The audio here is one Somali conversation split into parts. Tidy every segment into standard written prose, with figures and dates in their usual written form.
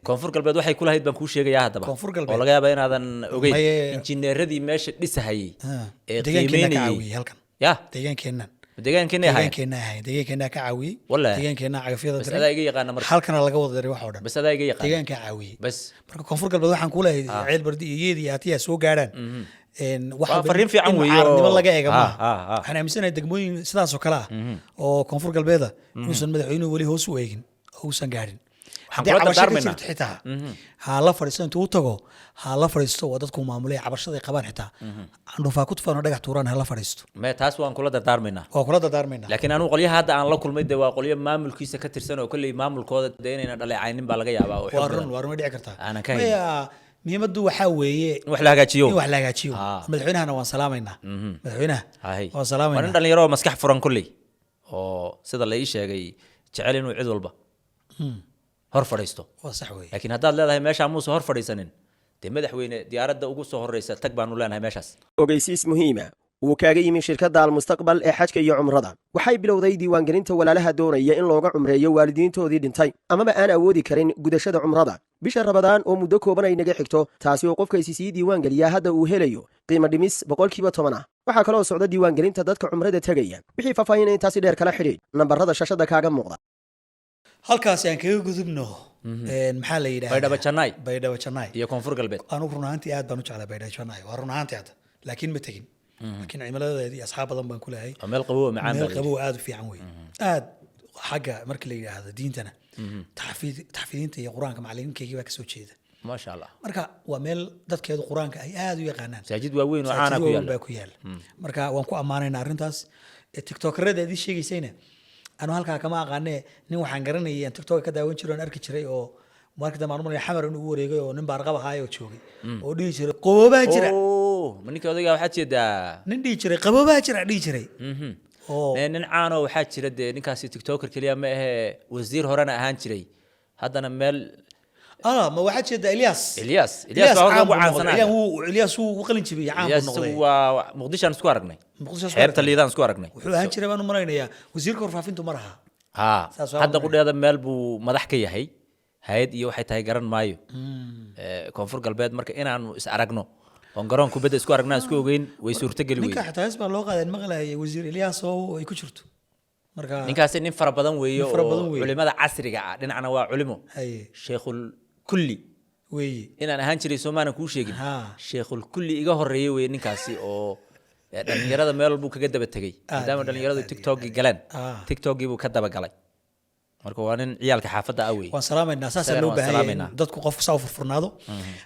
koonfur galbeed waxay kula hayd baan kuu sheegayaa haddaba koonfur oo galbeed laga yaabaa inaadan ogeyn Maye- injineeradii meesha dhisahayay ee deegaankeena ka qiimeynayay caawiyey halkan ya deegaankeennan deegaankeenay ahayd deegaankeena ka caawiyey Wallahi. deegaankeena cagafyada bas diray adaa iga yaqaana marka halkana laga wada diray wax oo dhan bas adaa iga yaqaana deegaanka caawiyey bas marka koonfur galbeed waxaan ku leeyahay ceel bardi iyo yeed iyo hatiya soo gaaraan Waa fariin fiican weeye oo- mucaaradnimo laga eega Ha, maaha ha, ha. waxaan aaminsanahay degmooyin sidaas oo kale ah oo koonfur galbeeda inuusan madaxweynuhu weli hoos u eegin oo uusan gaadhin haddii kula cabasho ka dardaarmaynaa. jirto xitaa ha la fadhiisto intuu u tago ha la fadhiisto waa dadku maamulaya cabashaday qabaan xitaa andhufaa ku tufaan oo dhagax tuuraan ha la fadhiisto me taas waan kula dardaarmaynaa waa kula dardaarmaynaa laakiin anigu qolyaha hadda aan la kulmay dee waa qolyo maamulkiisa ka tirsan oo kolley maamulkooda dee inayna dhaleecaynin baa laga yaabaa oo waa xoog run badan. waa run way dhici kartaa Aanan ka haynin. Maya, muhiimaddu waxaa weeye in wax la hagaajiyo in wax la hagaajiyo Ah. madaxweynahana waan salaamaynaa madaxweynaha Hay. waan waa nin salaamaynaa dhalinyaro oo maskax furan kolley oo sida la ii sheegay jecel inuu cid walba hor fadhiisto waa sax weeye laakiin haddaad leedahay meeshaa muuse hor fadhiisanin dee madaxweyne diyaaradda ugu soo horreysa tag baanu leenahay meeshaas ogeysiis muhiima uu kaaga yimi shirkadda almustaqbal ee xajka iyo cumrada waxay bilowday diiwaangelinta walaalaha doonaya in looga cumreeyo waalidiintoodii dhintay amaba aan awoodi karin gudashada cumrada bisha rabadaan oo muddo kooban ay naga xigto taasi oo qofkaysi sii diiwaangeliyaa hadda uu helayo qiimo dhimis 10% waxaa kaloo socda diiwaangelinta dadka cumrada tegaya wixii faahfaahin intaasi dheer kala xidhiidh nambarada shashada kaaga muuqda halkaasi aan kaga gudubno maxaa la yidhahdaa baydhabo jannaay baydhabo jannaay iyo koonfur galbeed anugu run ahaantii aad baan u jeclaa baydhabo jannaay waa run ahaantii hadda laakiin ma tegin laakiin cimiladeedii asxaab badan baan ku leeyahay waa meel qabow oo macaan meel baa qabow aad u fiican wey aad xagga marka la yidhaahdo diintana taxfiidiinta iyo qur-aanka macalimiinkaygii baa kasoo jeeda maasha allah marka waa meel dadkeedu qur-aanka ay aad u yaqaanaan masaajid waaweyn oo caana ku yaalla baa ku yaala marka waan ku ammaanaynaa arrintaas tiktokerada adii sheegaysayna anu halkaa kama aqaanee nin waxaan garanayay aan tiktok ka daawan jiray oon arki jiray oo markii dambe aan u malay xamar in ugu wareegay oo nin baarqab ahaay oo joogay oo dhihi jiray qaboobaa jira oo ma ninka odaygaa waxaad jeedaa nin dhihi jiray qaboobaa jira dhihi jiray oo nin caanoo waxaa jira dee ninkaasi tiktoker keliya ma ahee wasiir horena ahaan jiray haddana meel ma waxaa jeeda Ilyas Ilyas baa horta ugu caansanaa Ilyas wuu qalin jibiyay caan Ilyas buu noqday waa muqdishaan isku aragnay Muqdisho isku xeebta aragnay. liidaan isku aragnay wuxuu ahaan jiray baan u malaynayaa wasiirka warfaafintu ma laha ha Saas waa hadda marnay. qudheeda meel buu madax ka yahay hay'ad iyo waxay tahay garan maayo koonfur galbeed marka inaanu is aragno oon garoon kubadda isku aragnaa isku ogeyn way suurtageli ninka weyday xitaa hees baa loo qaaday maqlayay wasiir Ilyas oo ay ku jirto marka ninkaasi nin fara badan weeye Nin fara oo badan weeye. culimada casriga ah dhinacna waa culimo haye sheekhul kulli weeye inaan ahaan jiray soomaanan kuu sheegin Ha. sheekhul kulli iga horreeyay weye ninkaasi oo dhalinyarada meel walbuu kaga daba tegey maadaama iyo dhalinyaradu aad iyo tiktokii galeen Ah. tiktokii buu ka daba galay marka waa nin ciyaalka xaafadda ah wey waan salaamaynaa saasa Isagana loo waan baahan yahay salaamaynaa. in dadku qofku saa u furfurnaado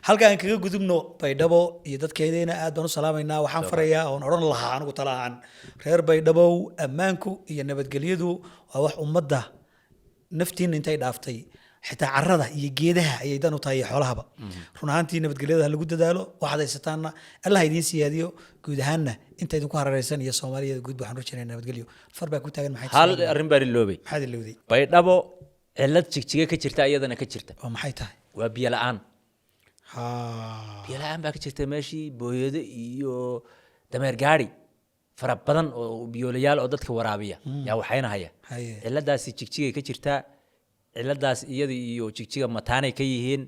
halka aan kaga gudubno baydhabo iyo dadkeedina aad baan u salaamaynaa waxaan farayaa oon odhan lahaa anigu tala ahaan reer baydhabow ammaanku iyo nabadgelyadu waa wax ummadda naftiina intay dhaaftay xitaa carrada iyo geedaha ayay dan u tahay iyo xoolahaba run ahaantii nabadgelyada ha lagu dadaalo waxaad haysataanna allah idiin siyaadiyo guud ahaanna inta idinku harareysan iyo soomaaliyada guud waxaan rajaynayaa nabadgelyo far baa ku taagan maxay hal arrin baa iloobay maxaad ilowday baydhabo cilad jigjiga ka jirta iyadana ka jirta oo maxay tahay waa biyo la'aan ha biyo la'aan baa ka jirta meeshii booyado iyo dameer gaari fara badan oo biyoolayaal oo dadka waraabiya yaa waxaynahaya haye ciladaasi jigjigay ka jirtaa ciladaas iyada iyo jigjiga mataanay ka yihiin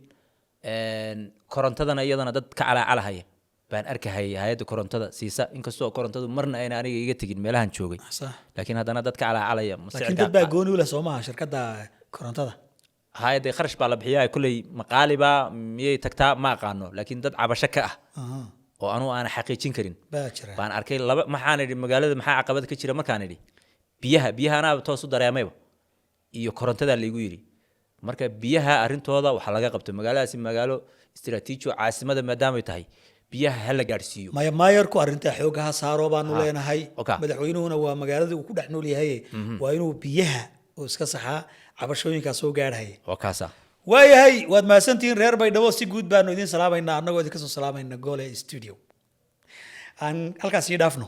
korontadana iyadana dad ka calaacalahaya baan arkahayay hay-adda korontada siisa inkastoo korontadu marna ayna aniga iga tegin meelahan joogay sax laakiin haddana dad ka calaacalaya laakiin dad baa gooni u leh soo maaha shirkadda korontada hay-adda kharash baa la bixiyaa kolley maqaaliba miyay tagtaa ma aqaano laakiin dad cabasho ka ah aha oo anugu aana xaqiijin karin baa jira baan arkay laba maxaan idhi magaalada maxaa caqabad ka jira markaan idhi biyaha anaaba toos u dareemayba iyo korontadaa laygu yidhi marka biyaha arrintooda waxaa laga qabto magaaladaasi magaalo istiraatiiji oo caasimada maadaamay tahay biyaha ha la gaadhsiiyo maayarku arrintaa xoogga ha saaro baanu Ha. leenahay Okay. madaxweynuhuna waa magaaladii uu ku dhex nool yahay waa inuu biyaha uu iska saxaa cabashooyinkaa soo gaadhaya waa kaasa waayahay waad mahadsantihiin reer baydhabo si guud baanu idiin salaamaynaa annagoo idinka soo salaamayna gole studio aan halkaas ii dhaafno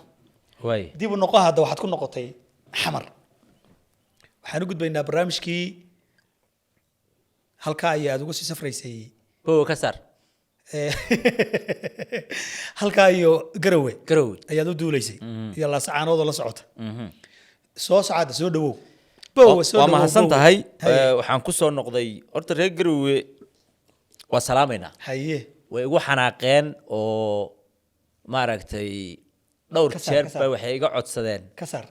waay dib u noqo hadda waxaad ku noqotay xamar waxaan u gudbaynaa barnaamijkii halkaa ayaad uga sii safraysay bowa ka saar halkaa iyo garowe garowe ayaad u duulaysay iyo laasacaanoodoo la socota Mhm. soo socda soo dhawow Bow, soo waa dhawow, mahadsan bow. tahay Haye. waxaan ku soo noqday horta reer garowe waa salaamaynaa haye way igu xanaaqeen oo maaragtay dhowr Ka saar, jeer ka saar. ba waxay iga codsadeen ka saar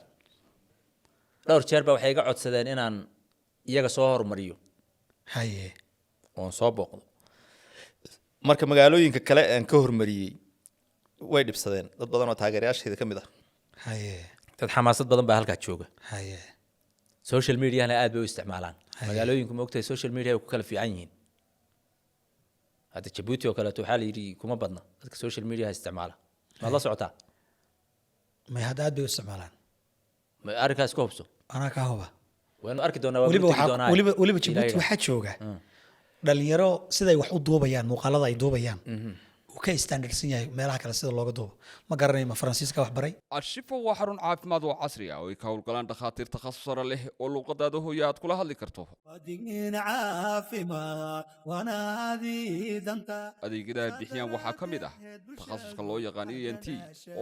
inaan iyaga soo hormariyo haye oon soo booqdo marka magaalooyinka kale aan ka hormariyey way dhibsadeen dad badan oo taageerayaasheeda ka mid ah haye dad xamaasad badan baa halkaa jooga haye social mediana aad bay u isticmaalaan Haye. magaalooyinku maogtahay social media ay ku kala fiican yihiin hadda jabuuti oo kaleeto waxaa la yidhi kuma badna dadka social media isticmaala maad la socotaa may hadda aad bay u isticmaalaan ma arrinkaas ka hubso anaa kaa huba waynu arki doonaa waa weliba tegi waxaa doonaa weliba Djibouti waxaa jooga dhalinyaro siday wax u duubayaan muuqaalada ay duubayaan uu ka standardsan yahay meelaha kale sida looga duubo ma garanayo ma faransiiska wax baray Al-Shifa waa xarun caafimaad oo casri ah oo ay ka howlgalaan dhakhaatiir takhasus sare leh oo luqadaada hooyo aad kula hadli karto digniin caafimaad wanaadii danta adeegyada ay bixiyaan waxaa ka mid ah takhasuska loo yaqaan ENT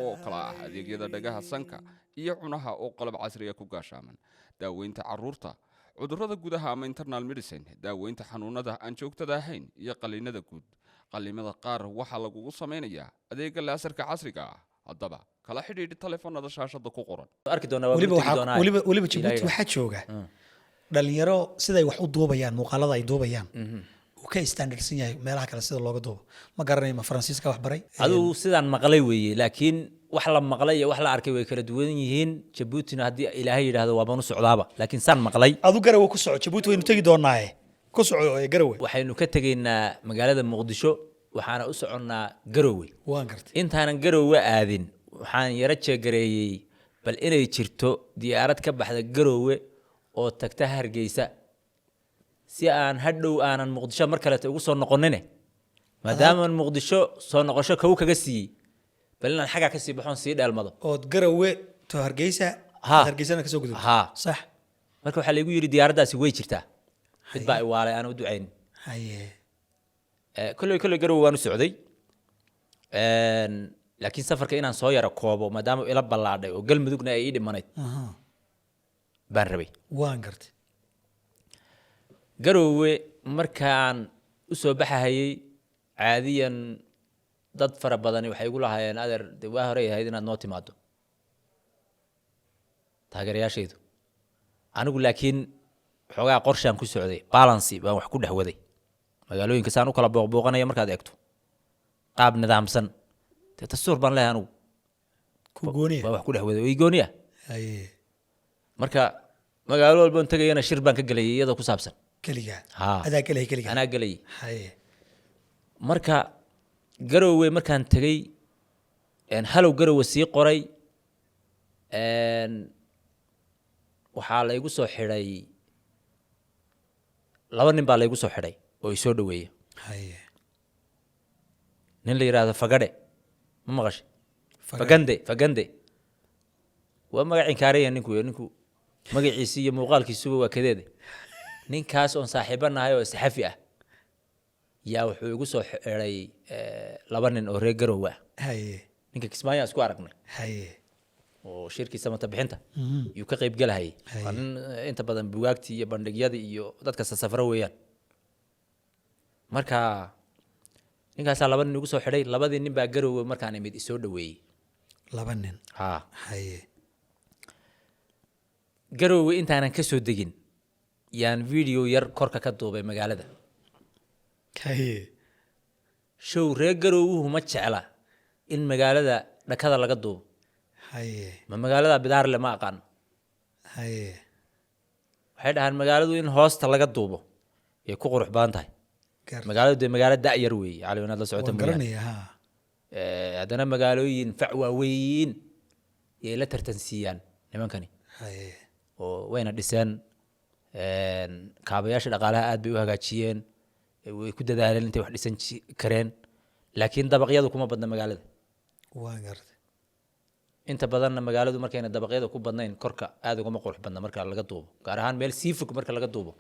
oo kala ah adeegyada dhagaha sanka iyo cunaha oo qalab casri ah ku gaashaaman daaweynta carruurta cudurrada gudaha ama internal medicine daaweynta xanuunada aan joogtada ahayn iyo qaliinada guud qalimada qaar waxaa lagugu samaynayaa adeega laasarka casriga ah haddaba kala xidhiidhi taleefanada shaashada ku qoran arki doonaa waa weliba tegi waxaa doonaa weliba Djibouti waxaa jooga dhalinyaro siday wax u duubayaan muuqaalada ay duubayaan uu ka standardsan yahay meelaha kale sida looga duubo ma garanayo ma faransiiska wax baray adigu sidaan maqlay weeye laakiin wax la maqlay iyo wax la arkay way kala duwan yihiin jabuutina haddii ilaahay yidhaahdo waa banu socdaaba laakiin saan maqlay adu garawe ku soco Djibouti waynu tegi doonaaye ku soco garawe waxaynu ka tegaynaa magaalada muqdisho waxaana u soconnaa garowe waan gartay intaanan garowe aadin waxaan yara jeegareeyey bal inay jirto diyaarad ka baxda garowe oo tagta hargeysa si aan hadhow aanan muqdisho mar kaleeto ugu soo noqonine maadaamaan muqdisho soo noqosho kow kaga siiyey bal inaan xaggaa kasii baxoon sii dheelmado ood garawe to hargeysa Ha. hargeysana kasoo gudubto Ha. sax marka waxaa laygu yidhi diyaaraddaasi way jirtaa mid baa iwaalay aan u ducayn haye kolley garowe waan u socday laakiin safarka inaan soo yara koobo maadaama ila ballaadhay oo galmudugna ay ii dhimanayd aha baan rabay waan gartay garowe markaan u soo baxahayey caadiyan dad fara badani waxay igu lahaayeen adeer de waa horey ahayd inaad noo timaado taageerayaashaydu anigu laakiin xoogaa qorshaan ku socday balancy baan wax ku dhex waday magaalooyinka saan u kala booqbooqanaya markaad eegto qaab nidaamsan dee dastuur baan leehay anigu ku gooniya baan wax ku dhex waday oo igooni ah haye marka magaalo walbaan tegayana shir baan ka gelayay iyadoo ku saabsan keliga Ha. adaa gelay keliga anaa gelayay haye marka garowe markaan tegey halow garowe sii qoray waxaa laygu soo xidhay laba nin baa laygu soo xidhay oo isoo dhaweeya haye nin la yidhaahdo fagadhe ma maqashay fagande waa magacin kaaraya ninku magaciisi iyo muuqaalkiisuba waa kadeede ninkaas oon saaxiibo nahay oo saxafi ah yaa wuxuu igu soo xidhay laba nin oo reer garowe ah haye ninka kismaayo aan isku aragnay haye oo shirkiisa mata bixinta yuu ka qayb galahayay Haye. waa nin inta badan bugaagtii iyo bandhigyadii iyo dadka safaro weeyaan marka ninkaasaa laba nin igu soo xidhay labadii nin baa garowe markaan imid isoo dhaweeyey laba nin ha haye garowe intaanan ka soo degin yaan video yar korka ka duubay magaalada haye show reer garowuhu ma jecla in magaalada dhakada laga duubo haye ma magaalada bidaarle ma aqaan haye waxay dhahaan magaaladu in hoosta laga duubo yay ku qurux badan tahay gar magaaladu dee magaalo da'yar weeye cali wanaad la socota waan mooyaane garanaya ha haddana magaalooyin fac waaweyn yay la tartansiiyaan nimankani haye oo wayna dhiseen kaabayaasha dhaqaalaha aad bay u hagaajiyeen way ku dadaaleen intay wax dhisan kareen laakiin dabaqyadu kuma badna magaalada waan gartay inta badanna magaaladu markayna dabaqyada ku badnayn korka aad ugama qurux badna marka laga duubo gaar ahaan meel sii fog marka laga duubo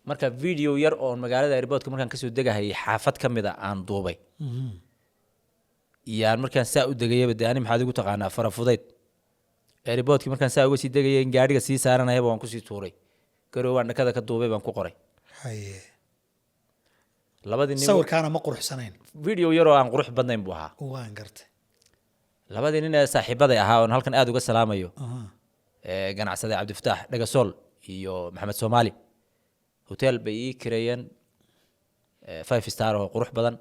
marka video yar oo magaalada airportka markaan kasoo degahayay xaafad ka mid a aan duubay yaan markaan saa u degayaba dee ani maxaad igu taqaanaa farafudayd airportkii markaan saa uga sii degayay in gaadhiga sii saaranayaba waan kusii tuuray garow waan dhakada ka duubay baan ku qoray haye labadii nin sawirkaana ma quruxsanayn video yaroo aan qurux badnayn buu ahaa waan gartay labadii nin ee saaxiibaday ahaa oon halkan aad uga salaamayo ganacsade cabdifataax dhagasool iyo maxamed soomaali hotel bay ii kireeyeen 5 star oo qurux badan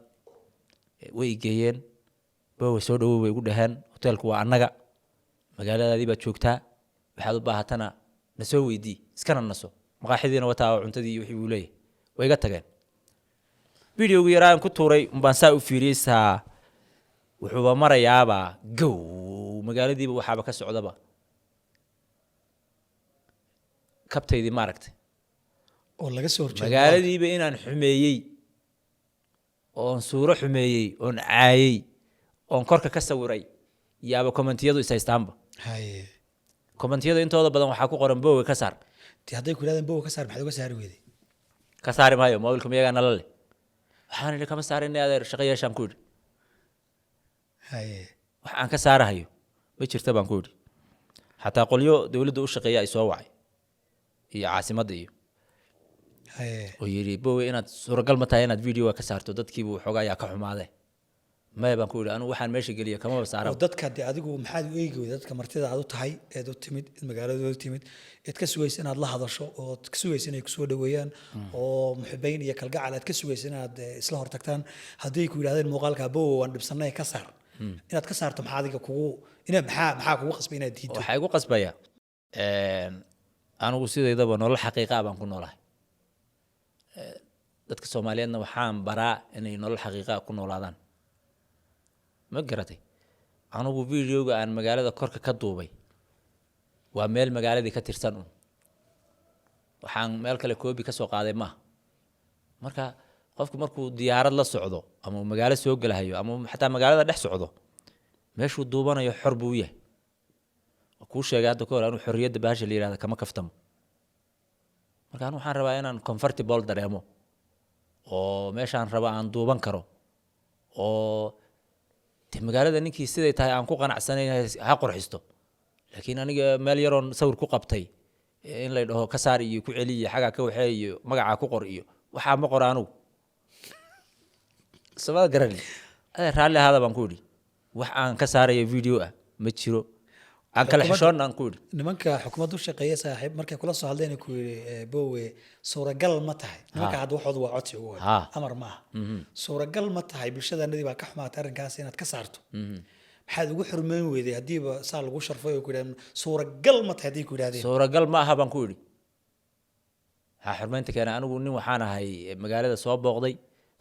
way geeyeen boowe soo dhawow way ugu dhaheen hotelku waa annaga magaaladaadii baad joogtaa waxaad u baahatana na soo weydii iskana naso maqaaxidiina wataa oo cuntadii iyo wixii buu leeyahay way iga tageen videogu yaraan ku tuuray umbaan saa u fiiriyey saa wuxuuba marayaaba gow magaaladiiba waxaaba ka socdaba kabtaydii maaragtay oo laga soo horjeedo magaaladiiba inaan xumeeyey oon suuro xumeeyey oon caayey oon korka ka sawiray yaaba kommentiyadu is haystaanba haye kommentiyada intooda badan waxaa ku qoran boowe ka saar tii hadday ku yidhahdeen bow ka saar maxaad uga saari weyday ka saari maayo mobilka miyagaa nala leh waxaan idhi kama saarin adeer shaqo yeeshaan ku idhi haye wax aan ka saarahayo ma jirta baan ku idhi xataa qolyo dowladda u shaqeeya ay soo wacay iyo caasimadda iyo haye oo yidhi bowe inaad suuragal ma tahay inaad videoga ka saarto dadkiibu waxoogaa ayaa ka xumaadee maya baan ku idhi anigu waxaan meesha geliya kamaba oo saara dadka dee adigu maxaad u eegi weyday dadka martida aad u tahay eed u timid eed magaaladooda timid eed ka sugaysa inaad la hadasho ood ka sugaysa inay kusoo dhaweeyaan oo muxibayn iyo kalgacal aad ka sugaysa inaad isla hortagtaan hadday ku yidhahdeen muuqaalka bowo waan dhibsanay ka saar inaad ka saarto maxaa adiga kugu maxaa kugu qasbay inaad diidto waxaa igu qasbaya anigu sidaydaba nolol xaqiiqa baan ku noolahay dadka soomaaliyeedna waxaan baraa inay nolol xaqiiqa ku noolaadaan ma garatay anigu videoga aan magaalada korka ka duubay waa meel magaaladii ka tirsan un waxaan meel kale koobi ka soo qaaday maaha marka qofku markuu diyaarad la socdo ama magaalo soo gelahayo ama xataa magaalada dhex socdo meeshuu duubanayo xor buu yahay kuu sheegay hadda ka hor anuu xorriyadda bahasha la yihahda kama kaftamo marka anu waxaan rabaa inaan comfortable dareemo oo meeshaan raba aan duuban karo oo de magaalada ninkii siday tahay aan ku qanacsanayn ha qurxisto laakiin aniga meel yaroon sawir ku qabtay in lay dhaho ka saar iyo ku celi iyo xagaa ka waxee iyo magacaa ku qor iyo waxaa ma qora anugu samada garani adee raalli ahaada baan ku idhi wax aan ka saarayo video ah ma jiro aan kala xishoon aan ku idhi nimanka xukuumadda u shaqeeya saaxiib markay kula soo hadleen ku yidhi bowe suuragal ma tahay nimanka hadda waxooda waa codsi ugu Ha. amar maaha suuragal ma tahay bulshadaanadii baa ka xumaatay arrinkaas inaad ka saarto maxaad ugu xurmeyn weyday haddiiba saa lagu sharfay oo ku yidhahdeen suuragal ma tahay hadday ku yidhahdeen suuragal ma aha baan ku idhi waxaa xurmaynta keena anigu nin waxaan ahay magaalada soo booqday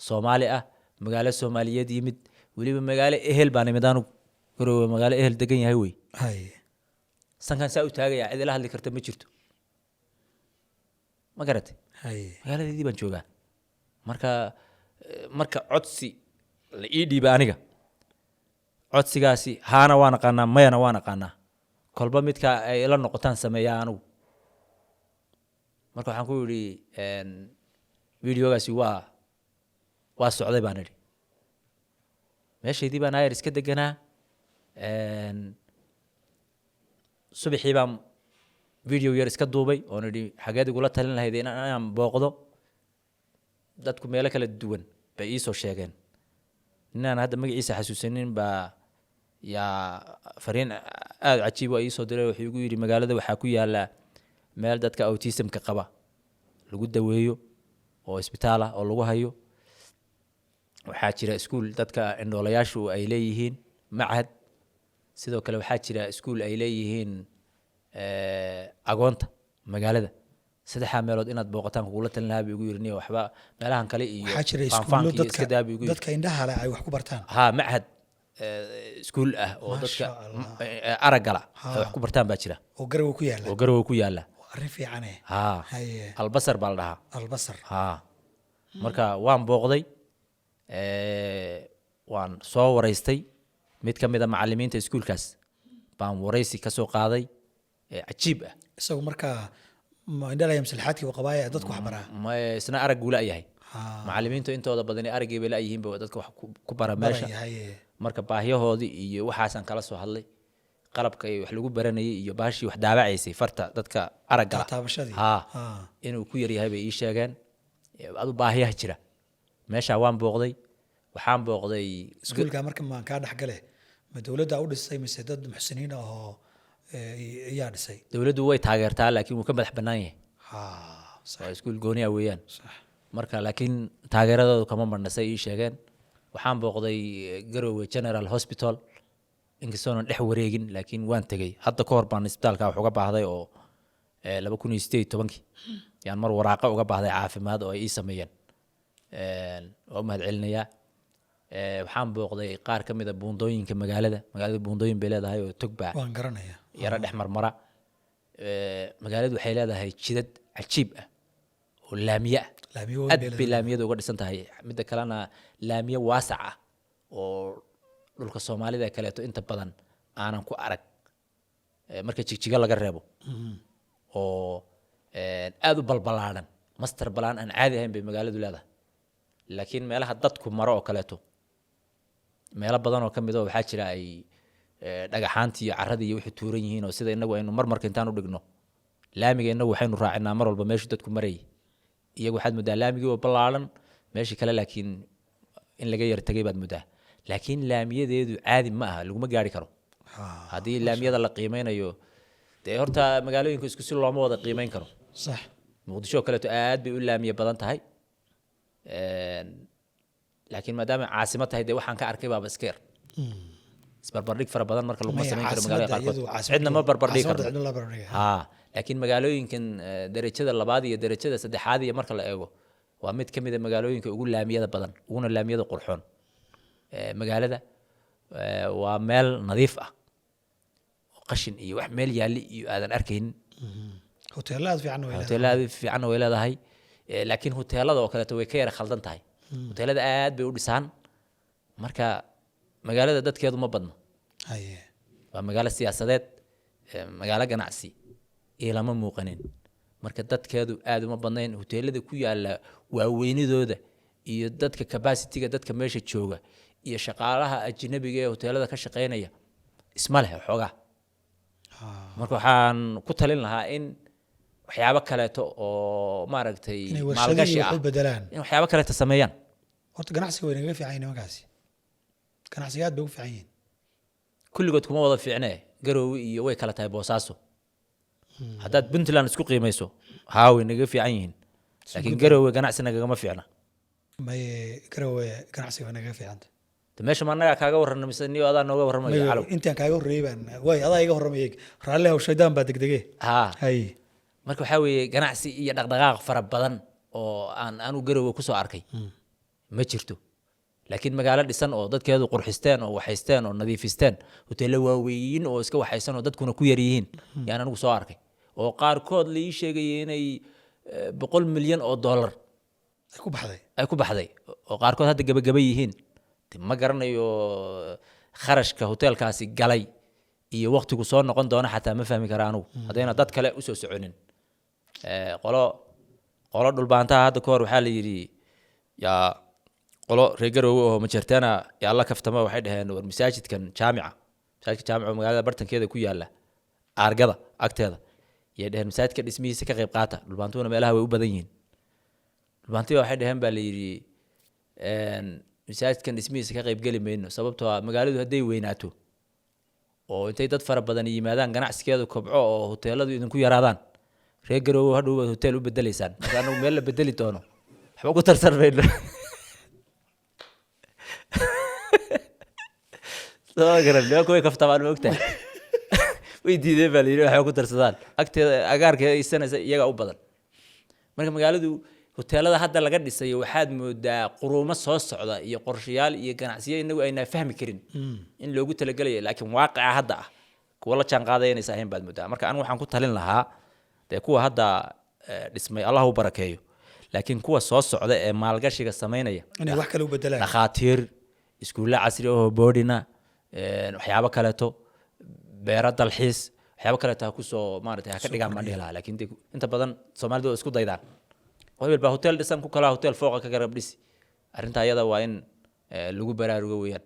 soomaali ah magaalo soomaaliyeed yimid weliba magaalo ehel baan imid anigu garoowe magaalo ehel degan yahay wey haye sankan saa u taagayaa cid ila hadli karta ma jirto ma garatay haye magaaladeedii baan joogaa marka codsi la ii dhiiba aniga codsigaasi haana waan aqaanaa mayana waan aqaanaa kolba midka ay ila noqotaan sameeyaa anigu marka waxaan ku yidhi videogaasi waa socday baan idhi meeshaydii baan ayar iska deganaa subaxii baan video yar iska duubay oon idhi xageed igula talin lahayd inaan booqdo dadku meelo kala duwan bay iisoo sheegeen ninaan hadda magaciisa xasuusanin baa yaa fariin aada cajiib oo iisoo diray wuxuu igu yidhi magaalada waxaa ku yaala meel dadka autismka qaba lagu daweeyo oo isbitaal ah oo lagu hayo waxaa jira iskuul dadka indhoolayaashu ay leeyihiin machad sidoo kale waxaa jira iskuul ay leeyihiin agoonta magaalada saddexdaa meelood inaad booqataan kugula talin lahaa buu igu yidhi niyo waxba meelahan kale iyo waxaa jira faanfaanka iskuullo iyo iska daa buu igu yidhi dadka indhaha leh ay wax ku bartaan ha machad iskuul ah oo dadka Masha Allah. araggala ay wax ku bartaan baa jira oo garowe ku yaala oo garowe ku yaala waa arrin fiicane ha haye albasar baa la dhahaa albasar ha marka waan booqday waan soo waraystay mid ka mid a macallimiinta iskuulkaas baan waraysi ka soo qaaday cajiib ah isagu markaa indhalaya maslaxaadkii uu qabaaya dadku wax baraa isna arag guu la'yahay Ha. macallimiintu intooda badani araggii bay la'yihiinba dadka wax ku bara meesha Baraya, haye marka baahiyahoodii iyo waxaasaan kala soo hadlay qalabka iyo wax lagu baranayay iyo baashii wax daabacaysay farta dadka araggala taabashadii ha Ha. inuu ku yaryahay bay ii sheegeen adu baahiyaha jira meesha waan booqday waxaan booqday iskuulka marka maan kaa dhexgale ma dowladda u dhisay mise dad muxsiniin ah oo ayaa dhisay dowladdu way taageertaa laakiin wuu ka madax bannaan yahay ha sax waa iskuul gooni ah weeyaan sax marka laakiin taageeradoodu kama marnasay ii sheegeen waxaan booqday Garowe General Hospital inkastoonan dhex wareegin laakiin waan tegey hadda ka hor baan isbitaalka wax uga baahday oo 2018 yaan mar waraaqa uga baahday caafimaad oo ay ii sameeyeen waa mahad celinayaa waxaan booqday qaar ka mid ah buundooyinka magaalada buundooyin bay leedahay oo togba waan garanayaa yara dhex marmara magaaladu waxay leedahay jidad cajiib ah oo laamiye ah laamiyo aad bay laamiyada uga dhisan tahay midda kalena laamiye waasac ah oo dhulka Soomaalida kaleeto inta badan aanan ku arag marka jigjiga laga reebo oo aad u balbalaadan master plan aan caadi ahayn bay magaaladu leedahay laakiin meelaha dadku maro oo kaleeto meelo badan oo kamid ah waxaa jira ay dhagaxaantii iyo carradii iyo wixii tuuran yihiin oo sida inagu aynu marmarka intaan u dhigno laamiga inagu waxaynu raacinaa mar walba meeshu dadku marayay iyagu waxaad moodaa laamigii oo ballaaran meeshii kale laakiin in laga yar tagay baad moodaa laakiin laamiyadeedu caadi ma aha laguma gaari karo haddii laamiyada la qiimeynayo dee horta magaalooyinka isku si looma wada qiimeyn karo sax muqdisho kaleeto aad bay u laamiye badan tahay laakiin maadaama caasimo tahay dee waxaan ka arkay baaba iska yar isbarbardhig fara badan marka laguma samayn karo magaalada qaarkood cidna ma barbardhigi karno ha laakiin magaalooyinkan darajada labaad iyo darajada saddexaad iyo marka la eego waa mid ka mid ah magaalooyinka ugu laamiyada badan uguna laamiyada qurxoon magaalada waa meel nadiif ah oo qashin iyo wax meel yaalli iyo aadan arkaynin hoteelada fiican way leedahay hoteelada fiican way leedahay laakiin hoteelada oo kaleeto way ka yara khaldan tahay hoteelada aad bay u dhisaan marka magaalada dadkeedu ma badno haye waa magaalo siyaasadeed magaalo ganacsi iyo lama muuqanin marka dadkeedu aad uma badnayn hoteelada ku yaala waaweynidooda iyo dadka capacity-ga dadka meesha jooga iyo shaqaalaha ajnabiga ee hoteelada ka shaqeynaya isma leh xoogaa marka waxaan ku talin lahaa in waxyaabo kaleeto oo maaragtay maalgashi ah in waxyaabo kaleeto sameeyaan horta ganacsiga way naga fiican yihiin nimankaasi ganacsiga aad bay ugu fiican yihiin kulligood kuma wada fiicnee Garowe iyo way kala tahay Boosaaso haddaad Puntland isku qiimayso haa way naga fiican yihiin laakiin Garowe ganacsi nagama fiicna may Garowe ganacsiga way naga fiican meesha ma anaga kaaga warranay mise niyo adaa nooga warramayo calow intaan kaaga horreeyay baan way adaa iga horramayay raalli ah shaydaan baa degdegay hay marka waxa weeye ganacsi iyo dhaqdhaqaaq fara badan oo aanu Garowe ku soo arkay ma jirto laakiin magaalo dhisan oo dadkeedu qurxisteen oo waxaysteen oo nadiifisteen hoteelo waaweyn oo iska waxaysan oo dadkuna ku yar yihiin yaan anigu soo arkay oo qaarkood la ii sheegay inay $100 milyan ay ku baxday oo qaarkood hadda gabagaba yihiin ma garanayo kharashka hoteelkaasi galay iyo waqtigu soo noqon doona xataa ma fahmi kara anigu hadayna dad kale u soo soconin qolo dhulbaantaha hadda ka hor waxaa la yidhi yaa qolo reer Garowe oo majartana yaa la kaftama waxay dhaheen war masaajidka jaamica oo magaalada bartankeeda ku yaala aargada agteeda yay dhaheen masaajidka dhismihiisa ka qayb qaata dhulbaantuna meelaha way u badan yihiin dhulbaantiga waxay dhaheen baa la yidhi masaajidkan dhismihiisa ka qayb geli mayno sababtoo ah magaaladu hadday weynaato oo intay dad fara badan yimaadaan ganacsigeedu kobco oo hoteeladu idinku yaraadaan reer Garowe hadhow waad hotel u bedelaysaan marka anagu meel la bedeli doono waxba ku tarsan mayno soo garan loo way kaftabaan ma ogtahay way diideen baa la yidhi waxay ku tarsadaan agteeda agaarkeeda isanaysa iyaga u badan marka magaaladu hoteelada hadda laga dhisay waxaad moodaa quruumo soo socda iyo qorshayaal iyo ganacsiyo inagu ayna fahmi karin in loogu talagalayo laakiin waaqica hadda ah kuwa la jaan qaadaynaysa ahayn baad moodaa marka anigu waxaan ku talin lahaa dee kuwa hadda dhismay Allah u barakeeyo laakiin kuwa soo socda ee maalgashiga sameynaya inay wax kale u bedelaan dhakhaatiir iskuulla casri oo boodina waxyaabo kaleeto beero dalxiis waxyaabo kaleeto ha ku soo maaragtay ha ka dhigaan ma dhihi lahaa laakiin inta badan Soomaalidu isku daydaan hotel dhisan ku kala hotel fooqa ka garab dhisi arrinta ayada waa in lagu baraarugo weeyaan